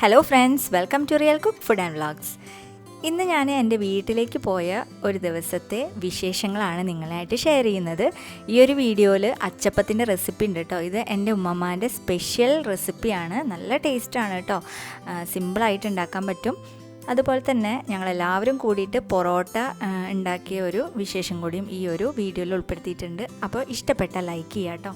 Hello friends, welcome to real cook food and vlogs. ഇന്ന് ഞാൻ എൻ്റെ വീട്ടിലേക്ക് പോയ ഒരു ദിവസത്തെ വിശേഷങ്ങളാണ് നിങ്ങളായിട്ട് ഷെയർ ചെയ്യുന്നത്. ഈ ഒരു വീഡിയോയിൽ അച്ചപ്പത്തിൻ്റെ റെസിപ്പി ഉണ്ട് കേട്ടോ. ഇത് എൻ്റെ ഉമ്മമാൻ്റെ സ്പെഷ്യൽ റെസിപ്പിയാണ്. നല്ല ടേസ്റ്റാണ് കേട്ടോ. സിമ്പിളായിട്ട് ഉണ്ടാക്കാൻ പറ്റും. അതുപോലെ തന്നെ ഞങ്ങളെല്ലാവരും കൂടിയിട്ട് പൊറോട്ട ഉണ്ടാക്കിയ ഒരു വിശേഷം കൂടിയും ഈ ഒരു വീഡിയോയിൽ ഉൾപ്പെടുത്തിയിട്ടുണ്ട്. അപ്പോൾ ഇഷ്ടപ്പെട്ടാൽ ലൈക്ക് ചെയ്യുക കേട്ടോ.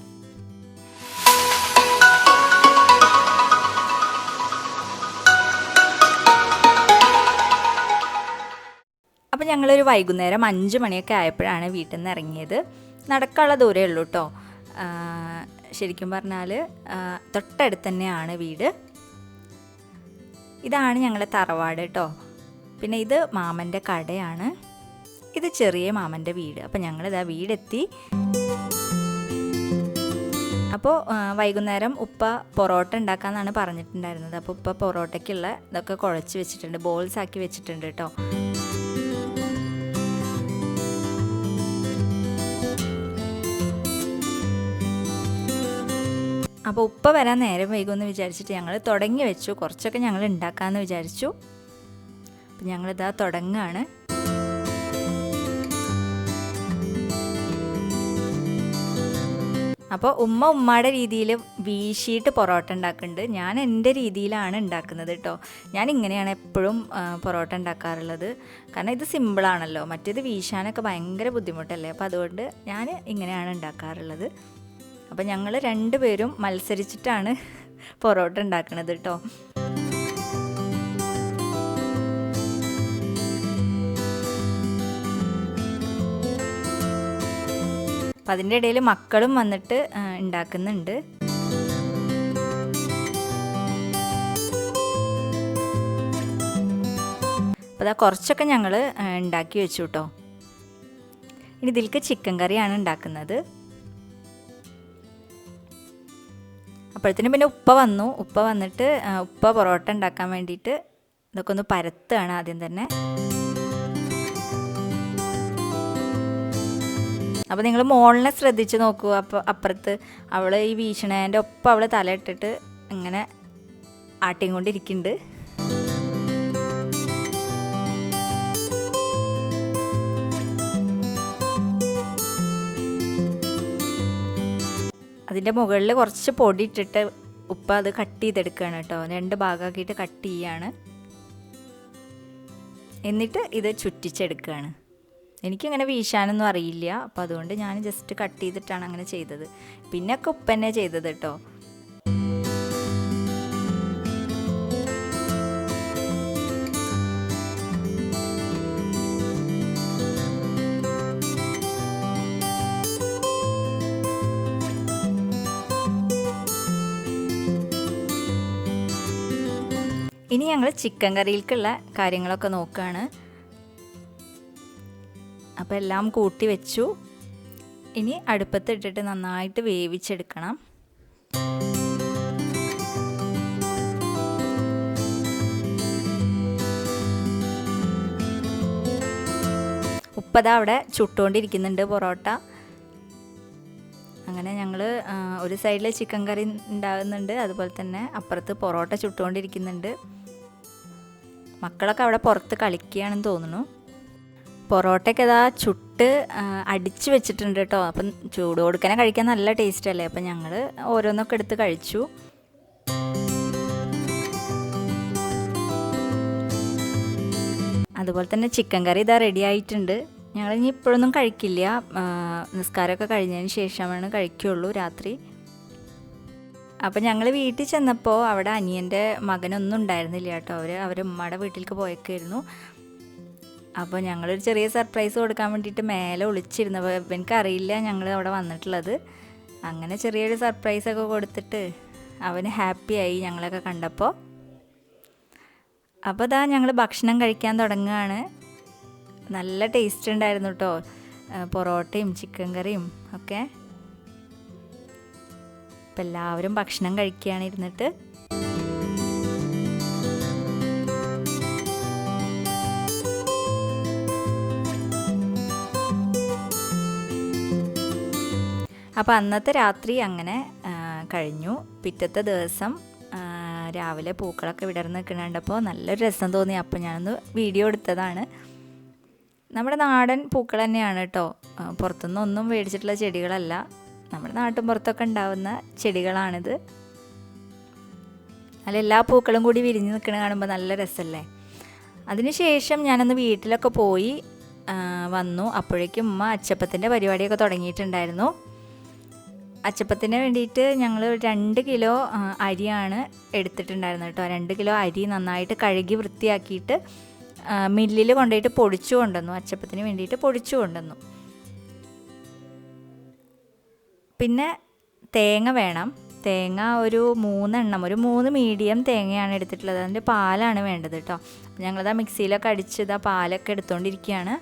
അപ്പോൾ ഞങ്ങളൊരു വൈകുന്നേരം 5 മണിയൊക്കെ ആയപ്പോഴാണ് വീട്ടിൽ നിന്ന് ഇറങ്ങിയത്. നടക്കാനുള്ള ദൂരമേ ഉള്ളൂ കേട്ടോ. ശരിക്കും പറഞ്ഞാൽ തൊട്ടടുത്ത് തന്നെയാണ് വീട്. ഇതാണ് ഞങ്ങളെ തറവാട് കേട്ടോ. പിന്നെ ഇത് മാമൻ്റെ കടയാണ്. ഇത് ചെറിയ മാമൻ്റെ വീട്. അപ്പോൾ ഞങ്ങളിതാ വീടെത്തി. അപ്പോൾ വൈകുന്നേരം ഉപ്പ പൊറോട്ട ഉണ്ടാക്കാമെന്നാണ് പറഞ്ഞിട്ടുണ്ടായിരുന്നത്. അപ്പോൾ ഉപ്പ പൊറോട്ടയ്ക്കുള്ള ഇതൊക്കെ കുഴച്ച് വെച്ചിട്ടുണ്ട്, ബോൾസ് ആക്കി വെച്ചിട്ടുണ്ട് കേട്ടോ. അപ്പോൾ ഉപ്പ വരാൻ നേരം വൈകുമെന്ന് വിചാരിച്ചിട്ട് ഞങ്ങൾ തുടങ്ങി വെച്ചു. കുറച്ചൊക്കെ ഞങ്ങൾ ഉണ്ടാക്കാമെന്ന് വിചാരിച്ചു. അപ്പം ഞങ്ങളിതാ തുടങ്ങുകയാണ്. അപ്പോൾ ഉമ്മയുടെ രീതിയിൽ വീശിയിട്ട് പൊറോട്ട ഉണ്ടാക്കുന്നുണ്ട്. ഞാൻ എൻ്റെ രീതിയിലാണ് ഉണ്ടാക്കുന്നത് കേട്ടോ. ഞാൻ ഇങ്ങനെയാണ് എപ്പോഴും പൊറോട്ട ഉണ്ടാക്കാറുള്ളത്. കാരണം ഇത് സിമ്പിളാണല്ലോ. മറ്റേത് വീശാനൊക്കെ ഭയങ്കര ബുദ്ധിമുട്ടല്ലേ. അപ്പോൾ അതുകൊണ്ട് ഞാൻ ഇങ്ങനെയാണ് ഉണ്ടാക്കാറുള്ളത്. അപ്പോൾ ഞങ്ങൾ രണ്ടുപേരും മത്സരിച്ചിട്ടാണ് പൊറോട്ട ഉണ്ടാക്കുന്നത് കേട്ടോ. അപ്പം അതിൻ്റെ ഇടയിൽ മക്കളും വന്നിട്ട് ഉണ്ടാക്കുന്നുണ്ട്. അപ്പോൾ അതാ കുറച്ചൊക്കെ ഞങ്ങൾ ഉണ്ടാക്കി വെച്ചു കേട്ടോ. ഇനി ഇതിലേക്ക് ചിക്കൻ കറിയാണ് ഉണ്ടാക്കുന്നത്. അപ്പോഴത്തേനും പിന്നെ ഉപ്പ വന്നു. ഉപ്പ വന്നിട്ട് ഉപ്പ പൊറോട്ട ഉണ്ടാക്കാൻ വേണ്ടിയിട്ട് ഇതൊക്കെ ഒന്ന് പരത്തുകയാണ് ആദ്യം തന്നെ. അപ്പോൾ നിങ്ങൾ മോളിനെ ശ്രദ്ധിച്ച് നോക്കൂ. അപ്പോൾ അപ്പുറത്ത് അവൾ ഈ വീശണേൻ്റെ ഒപ്പം അവൾ തലയിട്ടിട്ട് ഇങ്ങനെ ആട്ടിയും കൊണ്ടിരിക്കുന്നുണ്ട്. അതിൻ്റെ മുകളിൽ കുറച്ച് പൊടി ഇട്ടിട്ട് ഉപ്പ അത് കട്ട് ചെയ്തെടുക്കുകയാണ് കേട്ടോ. 2 ഭാഗമാക്കിയിട്ട് കട്ട് ചെയ്യുകയാണ്. എന്നിട്ട് ഇത് ചുറ്റിച്ചെടുക്കുകയാണ്. എനിക്കങ്ങനെ വീശാനൊന്നും അറിയില്ല. അപ്പോൾ അതുകൊണ്ട് ഞാൻ ജസ്റ്റ് കട്ട് ചെയ്തിട്ടാണ് അങ്ങനെ ചെയ്തത്. പിന്നൊക്കെ ഉപ്പ തന്നെ ചെയ്തത് കേട്ടോ. ഇനി ഞങ്ങൾ ചിക്കൻ കറിയിലേക്കുള്ള കാര്യങ്ങളൊക്കെ നോക്കുകയാണ്. അപ്പോൾ എല്ലാം കൂട്ടി വെച്ചു. ഇനി അടുപ്പത്ത് ഇട്ടിട്ട് നന്നായിട്ട് വേവിച്ചെടുക്കണം. ഉപ്പത അവിടെ ചുട്ടുകൊണ്ടിരിക്കുന്നുണ്ട് പൊറോട്ട. അങ്ങനെ ഞങ്ങൾ ഒരു സൈഡിൽ ചിക്കൻ കറി ഉണ്ടാകുന്നുണ്ട്, അതുപോലെ തന്നെ അപ്പുറത്ത് പൊറോട്ട ചുട്ടുകൊണ്ടിരിക്കുന്നുണ്ട്. മക്കളൊക്കെ അവിടെ പുറത്ത് കളിക്കുകയാണെന്ന് തോന്നുന്നു. പൊറോട്ടയൊക്കെ അതാ ചുട്ട് അടിച്ച് വെച്ചിട്ടുണ്ട് കേട്ടോ. അപ്പം ചൂട് കൊടുക്കാനെ കഴിക്കാൻ നല്ല ടേസ്റ്റ് അല്ലേ. അപ്പം ഞങ്ങൾ ഓരോന്നൊക്കെ എടുത്ത് കഴിച്ചു. അതുപോലെ തന്നെ ചിക്കൻ കറി ഇതാ റെഡി ആയിട്ടുണ്ട്. ഞങ്ങൾ ഇനി ഇപ്പോഴൊന്നും കഴിക്കില്ല. നിസ്കാരമൊക്കെ കഴിഞ്ഞതിന് ശേഷമാണ് കഴിക്കുകയുള്ളൂ രാത്രി. അപ്പം ഞങ്ങൾ വീട്ടിൽ ചെന്നപ്പോൾ അവിടെ അനിയൻ്റെ മകനൊന്നും ഉണ്ടായിരുന്നില്ല കേട്ടോ. അവർ ഉമ്മയുടെ വീട്ടിലേക്ക് പോയേക്കായിരുന്നു. അപ്പോൾ ഞങ്ങളൊരു ചെറിയ സർപ്രൈസ് കൊടുക്കാൻ വേണ്ടിയിട്ട് മേലെ ഒളിച്ചിരുന്നപ്പോൾ എനിക്കറിയില്ല ഞങ്ങൾ അവിടെ വന്നിട്ടുള്ളത്. അങ്ങനെ ചെറിയൊരു സർപ്രൈസൊക്കെ കൊടുത്തിട്ട് അവന് ഹാപ്പിയായി ഞങ്ങളൊക്കെ കണ്ടപ്പോൾ. അപ്പോൾ ഇതാ ഞങ്ങൾ ഭക്ഷണം കഴിക്കാൻ തുടങ്ങുകയാണ്. നല്ല ടേസ്റ്റ് ഉണ്ടായിരുന്നു കേട്ടോ, പൊറോട്ടയും ചിക്കൻ കറിയും ഒക്കെ. അപ്പം എല്ലാവരും ഭക്ഷണം കഴിക്കുകയാണ് ഇരുന്നിട്ട്. അപ്പോൾ അന്നത്തെ രാത്രി അങ്ങനെ കഴിഞ്ഞു. പിറ്റത്തെ ദിവസം രാവിലെ പൂക്കളൊക്കെ വിടർന്ന് നിൽക്കുന്നുണ്ടപ്പോൾ നല്ലൊരു രസം തോന്നി. അപ്പോൾ ഞാനൊന്ന് വീഡിയോ എടുത്തതാണ്. നമ്മുടെ നാടൻ പൂക്കൾ തന്നെയാണ് കേട്ടോ, പുറത്തുനിന്നൊന്നും മേടിച്ചിട്ടുള്ള ചെടികളല്ല, നമ്മുടെ നാട്ടിൻ പുറത്തൊക്കെ ഉണ്ടാവുന്ന ചെടികളാണിത്. അതിൽ എല്ലാ പൂക്കളും കൂടി വിരിഞ്ഞ് നിൽക്കണ കാണുമ്പോൾ നല്ല രസമല്ലേ. അതിനുശേഷം ഞാനൊന്ന് വീട്ടിലൊക്കെ പോയി വന്നു. അപ്പോഴേക്കും ഉമ്മ അച്ചപ്പത്തിൻ്റെ പരിപാടിയൊക്കെ തുടങ്ങിയിട്ടുണ്ടായിരുന്നു. അച്ചപ്പത്തിന് വേണ്ടിയിട്ട് ഞങ്ങൾ 2 കിലോ അരിയാണ് എടുത്തിട്ടുണ്ടായിരുന്നത് കേട്ടോ. 2 കിലോ അരി നന്നായിട്ട് കഴുകി വൃത്തിയാക്കിയിട്ട് മില്ലിൽ കൊണ്ടുപോയിട്ട് പൊടിച്ചു കൊണ്ടുവന്നു. അച്ചപ്പത്തിന് വേണ്ടിയിട്ട് പൊടിച്ചു കൊണ്ടുവന്നു. പിന്നെ തേങ്ങ വേണം. തേങ്ങ ഒരു 3 എണ്ണം, ഒരു 3 മീഡിയം തേങ്ങയാണ് എടുത്തിട്ടുള്ളത്. അതിൻ്റെ പാലാണ് വേണ്ടത് കേട്ടോ. ഞങ്ങളിതാ മിക്സിയിലൊക്കെ അടിച്ച് പാലൊക്കെ എടുത്തുകൊണ്ടിരിക്കുകയാണ്.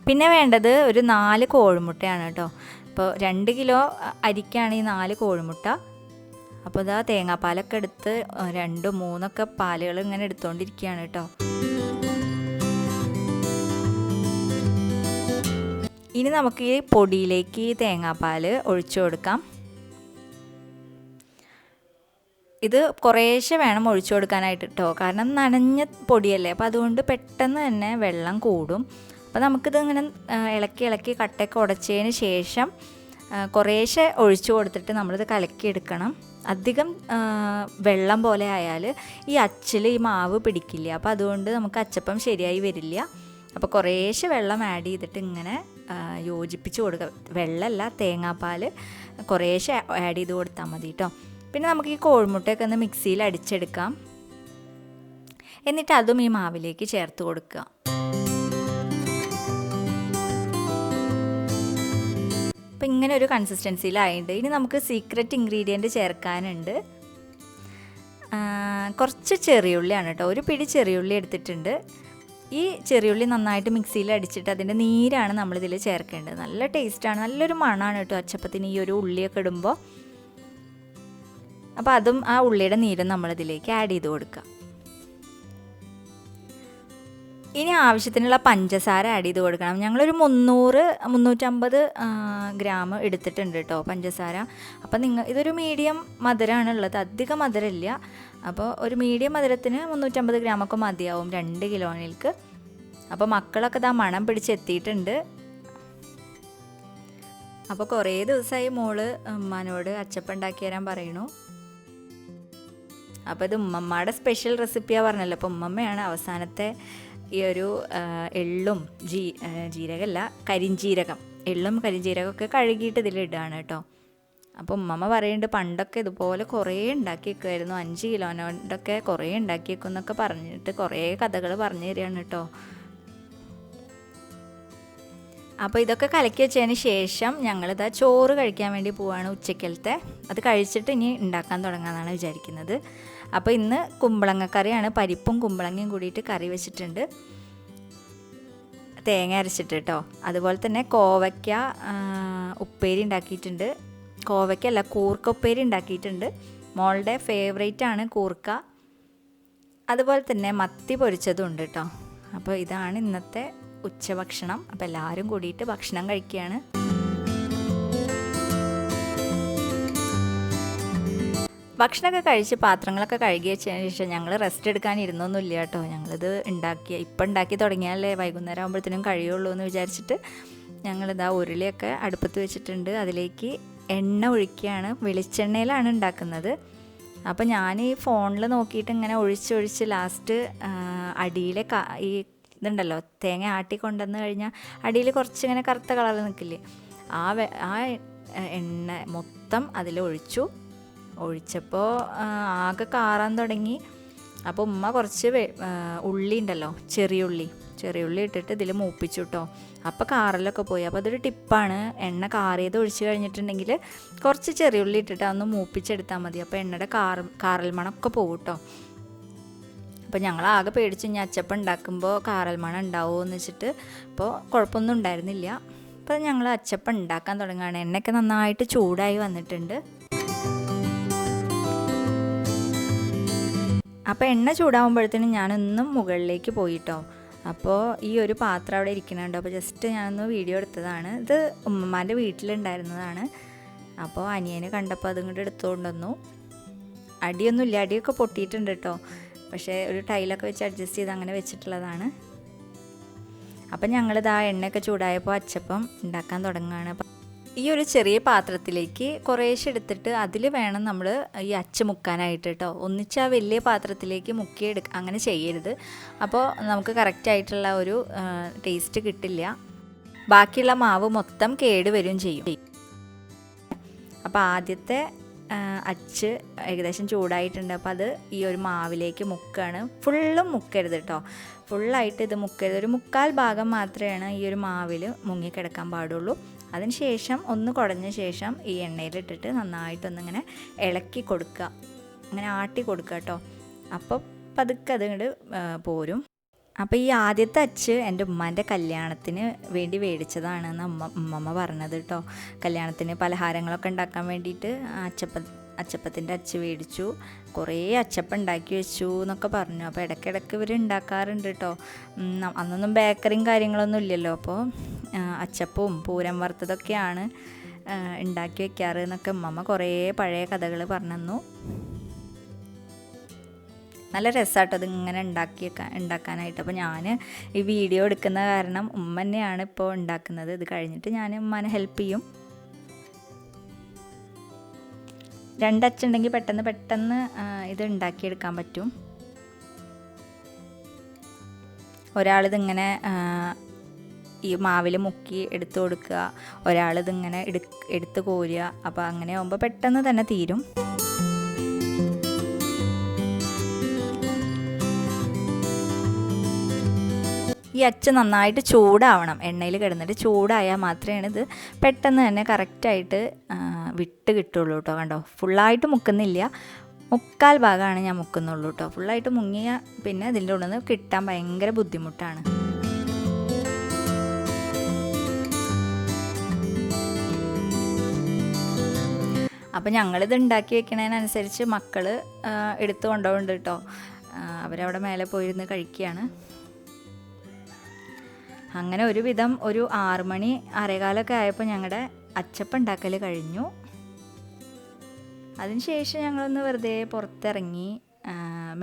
പിന്നെ വേണ്ടത് ഒരു 4 കോഴിമുട്ടയാണ് കേട്ടോ. അപ്പോൾ 2 കിലോ അരിക്കാണ് ഈ 4 കോഴിമുട്ട. അപ്പോൾ ഇതാ തേങ്ങാപ്പാലൊക്കെ എടുത്ത് 2, 3 പാലുകൾ ഇങ്ങനെ എടുത്തുകൊണ്ടിരിക്കുകയാണ് കേട്ടോ. ഇനി നമുക്ക് ഈ പൊടിയിലേക്ക് തേങ്ങാപ്പാൽ ഒഴിച്ചു കൊടുക്കാം. ഇത് കുറേശ്ശെ വേണം ഒഴിച്ചു കൊടുക്കാനായിട്ട് കേട്ടോ, കാരണം നനഞ്ഞ പൊടിയല്ലേ, അപ്പോൾ അതുകൊണ്ട് പെട്ടെന്ന് തന്നെ വെള്ളം കൂടും. അപ്പോൾ നമുക്കിത് ഇങ്ങനെ ഇളക്കി കട്ടയൊക്കെ ഉടച്ചതിന് ശേഷം കുറേശ്ശെ ഒഴിച്ചു കൊടുത്തിട്ട് നമ്മളിത് കലക്കിയെടുക്കണം. അധികം വെള്ളം പോലെ ആയാൽ ഈ അച്ചിൽ ഈ മാവ് പിടിക്കില്ല, അപ്പോൾ അതുകൊണ്ട് നമുക്ക് അച്ചപ്പം ശരിയായി വരില്ല. അപ്പോൾ കുറേശ്ശെ വെള്ളം ആഡ് ചെയ്തിട്ട് ഇങ്ങനെ യോജിപ്പിച്ച് കൊടുക്കുക. വെള്ളമല്ല, തേങ്ങാപ്പാൽ കുറേശ്ശെ ആഡ് ചെയ്ത് കൊടുത്താൽ മതി കേട്ടോ. പിന്നെ നമുക്ക് ഈ കോഴിമുട്ടയൊക്കെ ഒന്ന് മിക്സിയിൽ അടിച്ചെടുക്കാം. എന്നിട്ട് അതും ഈ മാവിലേക്ക് ചേർത്ത് കൊടുക്കുക. അപ്പോൾ ഇങ്ങനെ ഒരു കൺസിസ്റ്റൻസിയിലായിട്ടുണ്ട്. ഇനി നമുക്ക് സീക്രട്ട് ഇൻഗ്രീഡിയൻറ്റ് ചേർക്കാനുണ്ട്. കുറച്ച് ചെറിയുള്ളിയാണ് കേട്ടോ, ഒരു പിടി ചെറിയുള്ളി എടുത്തിട്ടുണ്ട്. ഈ ചെറിയുള്ളി നന്നായിട്ട് മിക്സിയിൽ അടിച്ചിട്ട് അതിൻ്റെ നീരാണ് നമ്മളിതിൽ ചേർക്കേണ്ടത്. നല്ല ടേസ്റ്റാണ്, നല്ലൊരു മണമാണ് കേട്ടോ അച്ചപ്പത്തിന് ഈ ഒരു ഉള്ളിയൊക്കെ ഇടുമ്പോൾ. അപ്പോൾ അതും ആ ഉള്ളിയുടെ നീരും നമ്മളിതിലേക്ക് ആഡ് ചെയ്ത് കൊടുക്കുക. ഇനി ആവശ്യത്തിനുള്ള പഞ്ചസാര ആഡ് ചെയ്ത് കൊടുക്കണം. ഞങ്ങളൊരു 300-350 ഗ്രാം എടുത്തിട്ടുണ്ട് കേട്ടോ പഞ്ചസാര. അപ്പോൾ ഇതൊരു മീഡിയം മധുരമാണ് ഉള്ളത്, അധികം മധുരമില്ല. അപ്പോൾ ഒരു മീഡിയം മധുരത്തിന് 350 ഗ്രാമൊക്കെ മതിയാവും 2 കിലോയിലേക്ക്. അപ്പോൾ മക്കളൊക്കെ ഇതാ മണം പിടിച്ചെത്തിയിട്ടുണ്ട്. അപ്പോൾ കുറേ ദിവസമായി മോള് ഉമ്മാനോട് അച്ചപ്പം ഉണ്ടാക്കി തരാൻ പറയണു. അപ്പോൾ ഇത് ഉമ്മമ്മയുടെ സ്പെഷ്യൽ റെസിപ്പിയാണ് പറഞ്ഞല്ലോ. അപ്പോൾ ഉമ്മമ്മയാണ് അവസാനത്തെ ഈ ഒരു എള്ളും ജീരകമല്ല, കരിഞ്ജീരകം, എള്ളും കരിഞ്ജീരകമൊക്കെ കഴുകിയിട്ട് ഇതിലിടുകയാണ് കേട്ടോ. അപ്പോൾ ഉമ്മമ്മ പറയുന്നുണ്ട് പണ്ടൊക്കെ ഇതുപോലെ കുറേ ഉണ്ടാക്കി വെക്കുമായിരുന്നു, 5 കിലോനോണ്ടൊക്കെ കുറേ ഉണ്ടാക്കി വെക്കും എന്നൊക്കെ പറഞ്ഞിട്ട് കുറേ കഥകൾ പറഞ്ഞു തരികയാണ് കേട്ടോ. അപ്പോൾ ഇതൊക്കെ കലക്കി വെച്ചതിന് ശേഷം ഞങ്ങളിതാ ചോറ് കഴിക്കാൻ വേണ്ടി പോവാണ് ഉച്ചക്കലത്തെ. അത് കഴിച്ചിട്ട് ഇനി ഉണ്ടാക്കാൻ തുടങ്ങാമെന്നാണ് വിചാരിക്കുന്നത്. അപ്പോൾ ഇന്ന് കുമ്പളങ്ങ കറിയാണ്, പരിപ്പും കുമ്പളങ്ങയും കൂടിയിട്ട് കറി വെച്ചിട്ടുണ്ട്, തേങ്ങ അരച്ചിട്ട് കേട്ടോ. അതുപോലെ തന്നെ കോവയ്ക്ക ഉപ്പേരി ഉണ്ടാക്കിയിട്ടുണ്ട്. കോവയ്ക്കല്ല, കൂർക്ക ഉപ്പേരി ഉണ്ടാക്കിയിട്ടുണ്ട്. മോളുടെ ഫേവറേറ്റ് ആണ് കൂർക്ക. അതുപോലെ തന്നെ മത്തി പൊരിച്ചതും ഉണ്ട് കേട്ടോ. അപ്പോൾ ഇതാണ് ഇന്നത്തെ ഉച്ചഭക്ഷണം. അപ്പോൾ എല്ലാവരും കൂടിയിട്ട് ഭക്ഷണം കഴിക്കുകയാണ്. ഭക്ഷണമൊക്കെ കഴിച്ച് പാത്രങ്ങളൊക്കെ കഴുകി വെച്ചതിന് ശേഷം ഞങ്ങൾ റെസ്റ്റ് എടുക്കാൻ ഇരുന്നൊന്നുമില്ല കേട്ടോ. ഞങ്ങളിത് ഇപ്പം ഉണ്ടാക്കി തുടങ്ങിയാലേ വൈകുന്നേരം ആകുമ്പോഴത്തേനും കഴിയുള്ളൂ എന്ന് വിചാരിച്ചിട്ട് ഞങ്ങളിതാ ഉരുളിയൊക്കെ അടുപ്പത്ത് വെച്ചിട്ടുണ്ട്. അതിലേക്ക് എണ്ണ ഒഴിക്കുകയാണ്. വെളിച്ചെണ്ണയിലാണ് ഉണ്ടാക്കുന്നത്. അപ്പോൾ ഞാൻ ഈ ഫോണിൽ നോക്കിയിട്ട് ഇങ്ങനെ ഒഴിച്ചൊഴിച്ച് ലാസ്റ്റ് അടിയിലെ ഈ ഇതുണ്ടല്ലോ, തേങ്ങ ആട്ടി കൊണ്ടുവന്ന് കഴിഞ്ഞാൽ അടിയിൽ കുറച്ചിങ്ങനെ കറുത്ത കളർ നിൽക്കില്ലേ, ആ എണ്ണ മൊത്തം അതിലൊഴിച്ചു. ഒഴിച്ചപ്പോൾ ആകെ കാറാൻ തുടങ്ങി. അപ്പോൾ ഉമ്മ കുറച്ച് ഉള്ളി ഉണ്ടല്ലോ, ചെറിയുള്ളി ഇട്ടിട്ട് ഇതിൽ മൂപ്പിച്ചു കേട്ടോ. അപ്പോൾ കാറലൊക്കെ പോയി. അപ്പോൾ അതൊരു ടിപ്പാണ്, എണ്ണ കാറിയത് ഒഴിച്ച് കഴിഞ്ഞിട്ടുണ്ടെങ്കിൽ കുറച്ച് ചെറിയുള്ളി ഇട്ടിട്ട് അതൊന്ന് മൂപ്പിച്ചെടുത്താൽ മതി. അപ്പോൾ എണ്ണയുടെ കാറൽ മണമൊക്കെ പോകും കേട്ടോ. അപ്പോൾ ഞങ്ങളാകെ പേടിച്ച് ഇനി അച്ചപ്പം ഉണ്ടാക്കുമ്പോൾ കാറൽ മണം ഉണ്ടാവുമോ എന്ന് വെച്ചിട്ട്. അപ്പോൾ കുഴപ്പമൊന്നും ഉണ്ടായിരുന്നില്ല. അപ്പോൾ ഞങ്ങൾ അച്ചപ്പം ഉണ്ടാക്കാൻ തുടങ്ങുകയാണ്. എണ്ണയൊക്കെ നന്നായിട്ട് ചൂടായി വന്നിട്ടുണ്ട്. അപ്പോൾ എണ്ണ ചൂടാകുമ്പോഴത്തേനും ഞാനൊന്നും മുകളിലേക്ക് പോയിട്ടോ. അപ്പോൾ ഈ ഒരു പാത്രം അവിടെ ഇരിക്കുന്നുണ്ട്. അപ്പോൾ ജസ്റ്റ് ഞാനൊന്ന് വീഡിയോ എടുത്തതാണ്. ഇത് ഉമ്മമാൻ്റെ വീട്ടിലുണ്ടായിരുന്നതാണ്. അപ്പോൾ അനിയന് കണ്ടപ്പോൾ അതും കൂടെ എടുത്തുകൊണ്ട് വന്നു. അടിയൊന്നുമില്ല, അടിയൊക്കെ പൊട്ടിയിട്ടുണ്ട് കേട്ടോ. പക്ഷേ ഒരു ടൈലൊക്കെ വെച്ച് അഡ്ജസ്റ്റ് ചെയ്ത് അങ്ങനെ വെച്ചിട്ടുള്ളതാണ്. അപ്പം ഞങ്ങളിതാ എണ്ണയൊക്കെ ചൂടായപ്പോൾ അച്ചപ്പം ഉണ്ടാക്കാൻ തുടങ്ങുകയാണ്. ഈ ഒരു ചെറിയ പാത്രത്തിലേക്ക് കുറേശ്ശെ എടുത്തിട്ട് അതിൽ വേണം നമ്മൾ ഈ അച്ച് മുക്കാനായിട്ട് കേട്ടോ. ഒന്നിച്ച് ആ വലിയ പാത്രത്തിലേക്ക് അങ്ങനെ ചെയ്യരുത്. അപ്പോൾ നമുക്ക് കറക്റ്റായിട്ടുള്ള ഒരു ടേസ്റ്റ് കിട്ടില്ല. ബാക്കിയുള്ള മാവ് മൊത്തം കേടുവരും ചെയ്യും. അപ്പോൾ ആദ്യത്തെ അച്ച് ഏകദേശം ചൂടായിട്ടുണ്ട്. അപ്പോൾ അത് ഈ ഒരു മാവിലേക്ക് മുക്കുകയാണ്. ഫുള്ളും മുക്കരുത് കേട്ടോ, ഫുള്ളായിട്ട് ഇത് മുക്കരുത്. ഒരു 1/4 ഭാഗം മാത്രമേ ഈ ഒരു മാവിൽ മുങ്ങിക്കിടക്കാൻ പാടുള്ളൂ. അതിന് ശേഷം ഒന്ന് കുടഞ്ഞ ശേഷം ഈ എണ്ണയിലിട്ടിട്ട് നന്നായിട്ടൊന്നിങ്ങനെ ഇളക്കി കൊടുക്കുക, അങ്ങനെ ആട്ടി കൊടുക്കുക കേട്ടോ. അപ്പോൾ പതുക്കെ അതിങ്ങോട്ട് പോരും. അപ്പോൾ ഈ ആദ്യത്തെ അച്ച് എൻ്റെ ഉമ്മാൻ്റെ കല്യാണത്തിന് വേണ്ടി മേടിച്ചതാണെന്ന് ഉമ്മമ്മ പറഞ്ഞത് കേട്ടോ. കല്യാണത്തിന് പലഹാരങ്ങളൊക്കെ ഉണ്ടാക്കാൻ വേണ്ടിയിട്ട് അച്ചപ്പത്തിൻ്റെ അച്ച് മേടിച്ചു. കുറേ അച്ചപ്പം ഉണ്ടാക്കി വെച്ചു എന്നൊക്കെ പറഞ്ഞു. അപ്പോൾ ഇടയ്ക്കിടയ്ക്ക് ഇവർ ഉണ്ടാക്കാറുണ്ട് കേട്ടോ. അന്നൊന്നും ബേക്കറിയും കാര്യങ്ങളൊന്നും ഇല്ലല്ലോ. അപ്പോൾ അച്ചപ്പവും പൂരം വറുത്തതൊക്കെയാണ് ഉണ്ടാക്കി വെക്കാറ് എന്നൊക്കെ ഉമ്മമ്മ കുറേ പഴയ കഥകൾ പറഞ്ഞു തന്നു. നല്ല രസമാട്ടോ അതിങ്ങനെ ഉണ്ടാക്കാനായിട്ട്. അപ്പോൾ ഞാൻ ഈ വീഡിയോ എടുക്കുന്ന കാരണം ഉമ്മ തന്നെയാണ് ഇപ്പോൾ ഉണ്ടാക്കുന്നത്. ഇത് കഴിഞ്ഞിട്ട് ഞാൻ ഉമ്മാനെ ഹെൽപ്പ് ചെയ്യും. 2 അച്ചുണ്ടെങ്കിൽ പെട്ടെന്ന് ഇത് ഉണ്ടാക്കിയെടുക്കാൻ പറ്റും. ഒരാളിതിങ്ങനെ ഈ മാവിൽ മുക്കി എടുത്തു കൊടുക്കുക, ഒരാളിതിങ്ങനെ എടുത്ത് കോരുക. അപ്പോൾ അങ്ങനെ ആകുമ്പോൾ പെട്ടെന്ന് തന്നെ തീരും. ഈ അച്ച് നന്നായിട്ട് ചൂടാവണം, എണ്ണയിൽ കിടന്നിട്ട് ചൂടായാൽ മാത്രമേ ഇത് പെട്ടെന്ന് തന്നെ കറക്റ്റായിട്ട് വിട്ട് കിട്ടുള്ളൂ കേട്ടോ. കണ്ടോ, ഫുള്ളായിട്ട് മുക്കുന്നില്ല, 1/4 ഭാഗമാണ് ഞാൻ മുക്കുന്നുള്ളൂ കേട്ടോ. ഫുള്ളായിട്ട് മുങ്ങിയ പിന്നെ ഇതിൻ്റെ ഉള്ളിൽ നിന്ന് കിട്ടാൻ ഭയങ്കര ബുദ്ധിമുട്ടാണ്. അപ്പം ഞങ്ങളിത് ഉണ്ടാക്കി വെക്കണതിനനുസരിച്ച് മക്കൾ എടുത്തു കൊണ്ടുപോകുന്നുണ്ട് കേട്ടോ. അവരവിടെ മേലെ പോയിരുന്ന് കഴിക്കുകയാണ്. അങ്ങനെ ഒരുവിധം ഒരു 6 മണി 6:15 ആയപ്പോൾ ഞങ്ങളുടെ അച്ചപ്പം ഉണ്ടാക്കൽ കഴിഞ്ഞു. അതിനുശേഷം ഞങ്ങളൊന്ന് വെറുതെ പുറത്തിറങ്ങി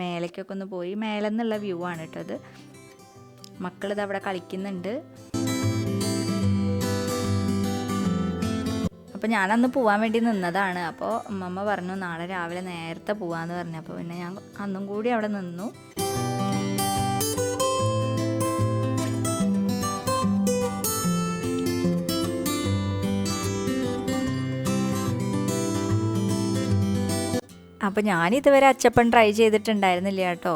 മേലേക്കൊക്കെ ഒന്ന് പോയി. മേലെ നിന്നുള്ള വ്യൂ ആണ് കേട്ടോ അത്. മക്കളിത് അവിടെ കളിക്കുന്നുണ്ട്. അപ്പോൾ ഞാനന്ന് പോകാൻ വേണ്ടി നിന്നതാണ്. അപ്പോൾ അമ്മമ്മ പറഞ്ഞു നാളെ രാവിലെ നേരത്തെ പോകാമെന്ന് പറഞ്ഞു. അപ്പോൾ പിന്നെ ഞാൻ അന്നും കൂടി അവിടെ നിന്നു. അപ്പോൾ ഞാനിതുവരെ അച്ചപ്പം ട്രൈ ചെയ്തിട്ടുണ്ടായിരുന്നില്ല കേട്ടോ.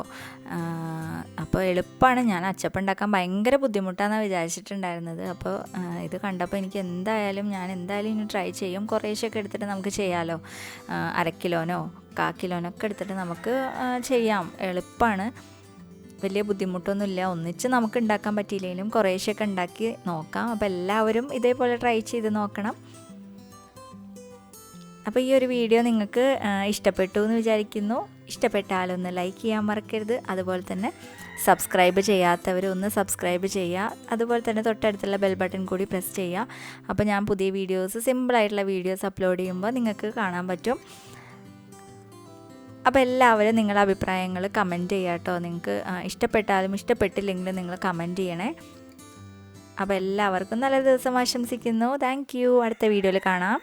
അപ്പോൾ എളുപ്പമാണ്. ഞാൻ അച്ചപ്പം ഉണ്ടാക്കാൻ ഭയങ്കര ബുദ്ധിമുട്ടാണെന്ന് വിചാരിച്ചിട്ടുണ്ടായിരുന്നത്. അപ്പോൾ ഇത് കണ്ടപ്പോൾ എനിക്ക് എന്തായാലും ഇനി ട്രൈ ചെയ്യും. കുറേശ്ശൊക്കെ എടുത്തിട്ട് നമുക്ക് ചെയ്യാമല്ലോ. 1/2 കിലോനോ 1/4 കിലോനോ ഒക്കെ എടുത്തിട്ട് നമുക്ക് ചെയ്യാം. എളുപ്പമാണ്, വലിയ ബുദ്ധിമുട്ടൊന്നുമില്ല. ഒന്നിച്ച് നമുക്ക് ഉണ്ടാക്കാൻ പറ്റിയില്ലെങ്കിലും കുറേശ്ശൊക്കെ ഉണ്ടാക്കി നോക്കാം. അപ്പോൾ എല്ലാവരും ഇതേപോലെ ട്രൈ ചെയ്ത് നോക്കണം. അപ്പോൾ ഈ ഒരു വീഡിയോ നിങ്ങൾക്ക് ഇഷ്ടപ്പെട്ടു എന്ന് വിചാരിക്കുന്നു. ഇഷ്ടപ്പെട്ടാലൊന്ന് ലൈക്ക് ചെയ്യാൻ മറക്കരുത്. അതുപോലെ തന്നെ സബ്സ്ക്രൈബ് ചെയ്യാത്തവർ ഒന്ന് സബ്സ്ക്രൈബ് ചെയ്യുക. അതുപോലെ തന്നെ തൊട്ടടുത്തുള്ള ബെൽ ബട്ടൺ കൂടി പ്രസ് ചെയ്യുക. അപ്പോൾ ഞാൻ പുതിയ വീഡിയോസ്, സിമ്പിളായിട്ടുള്ള വീഡിയോസ് അപ്ലോഡ് ചെയ്യുമ്പോൾ നിങ്ങൾക്ക് കാണാൻ പറ്റും. അപ്പോൾ എല്ലാവരും നിങ്ങളുടെ അഭിപ്രായങ്ങൾ കമൻറ്റ് ചെയ്യുക കേട്ടോ. നിങ്ങൾക്ക് ഇഷ്ടപ്പെട്ടാലും ഇഷ്ടപ്പെട്ടില്ലെങ്കിലും നിങ്ങൾ കമൻറ്റ് ചെയ്യണേ. അപ്പോൾ എല്ലാവർക്കും നല്ല ദിവസം ആശംസിക്കുന്നു. Thank you. അടുത്ത വീഡിയോയിൽ കാണാം.